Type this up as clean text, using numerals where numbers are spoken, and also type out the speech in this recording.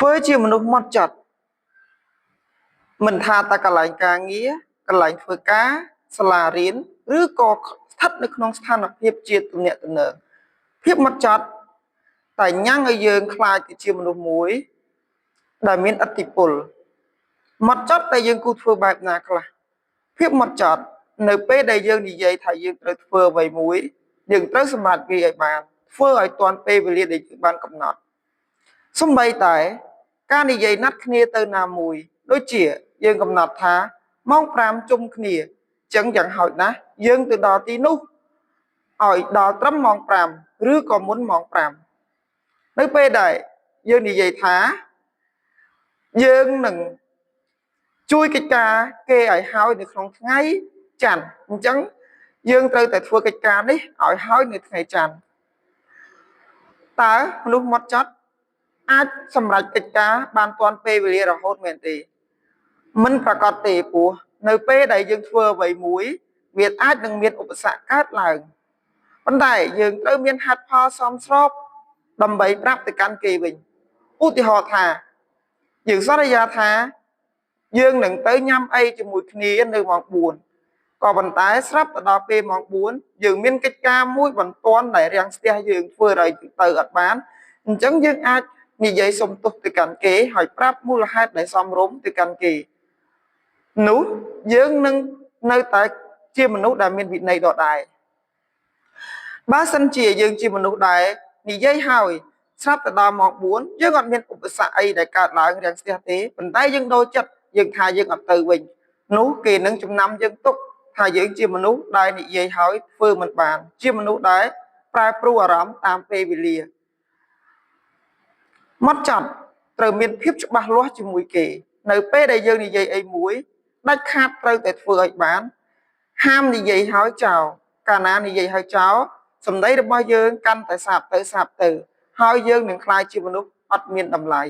ធ្វើជាមនុស្សមកចត់មិនថាតែកន្លែងការងារកន្លែងធ្វើការសាលារៀនឬក៏ស្ថិតនៅក្នុងស្ថានភាពជាទំនាក់ទំនងភាពមកចត់តែញ៉ាំងឲ្យយើងខ្លាចទៅជាមនុស្សមួយដែលមានឥទ្ធិពលមកចត់តែយើងគូធ្វើបែបណាខ្លះភាពមកចត់នៅពេលដែលយើងនិយាយថាយើងត្រូវធ្វើអ្វីមួយយើងត្រូវសម្រេចវាឲ្យបានធ្វើឲ្យទាន់ពេលវេលាដែលយើងបានកំណត់សូម្បីតែការនិយាយណាត់គ្នាទៅណាមួយដូចជាយើងកំណត់ថាម៉ោង5ជុំគ្នាអញ្ចឹងយ៉ាងហោចណាស់យើងទៅដល់ទីនោះឲ្យដល់ត្រឹមម៉ោង5ឬក៏មុនម៉ោង5នៅពេលដែលយើងនិយាយថាយើងនឹងជួយកិច្ចការគេឲ្យហើយនៅក្នុងថ្ងៃច័ន្ទអញ្ចឹងយើងត្រូវតែធ្វើកិច្ចការនេះឲ្យហើយនៅថ្ងៃច័ន្ទតើមនុស្សមកចត់អាចសម្រេចកិច្ចការបានទាន់ពេលវេលារហូតមែនទេមិនប្រកាសទេព្រោះនៅពេលដែលយើងធ្វើអ្វីមួយវាអាចនឹងមានឧបសគ្គកើតឡើងប៉ុន្តែយើងត្រូវមានហេតុផលសមស្របដើម្បីប្រាប់ទៅកាន់គេវិញឧទាហរណ៍ថាយើងសន្យាថាយើងនឹងទៅញ៉ាំអីជាមួយគ្នានៅម៉ោង4ក៏ប៉ុន្តែស្រាប់ទៅដល់ពេលម៉ោង4យើងមានកិច្ចការមួយបន្ទាន់ដែលរាំងស្ទះយើងធ្វើឲ្យទៅអត់បានអញ្ចឹងយើងអាចនិយាយសុំទោសទៅកាន់គេហើយប្រាប់មូលហេតុដែលសមរម្យទៅកាន់គេនោះយើងនឹងនៅតែជាមនុស្សដែលមានវិន័យដដែលបើសិនជាយើងជាមនុស្សដែលនិយាយហើយស្រាប់ទៅដល់ម៉ោង4យើងអត់មានឧបសគ្គអីដែលកើតឡើងរាំងស្ទះទេប៉ុន្តែយើងដូរចិត្តយើងថាយើងអត់ទៅវិញនោះគេនឹងចំណាំយើងទុកថាយើងជាមនុស្សដែលនិយាយហើយធ្វើមិនបានជាមនុស្សដែលប្រែប្រួលអារម្មណ៍តាមពេលវេលាមកចត់ត្រូវមានភាពច្បាស់លាស់ជាមួយគេនៅពេលដែលយើងនិយាយអីមួយដាច់ខាតត្រូវតែធ្វើឲ្យបានហាមនិយាយហើយចោលកាលណានិយាយហើយចោលសម្ដីរបស់យើងកាន់តែសាបទៅហើយយើងនឹងក្លាយជាមនុស្សអត់មានតម្លៃ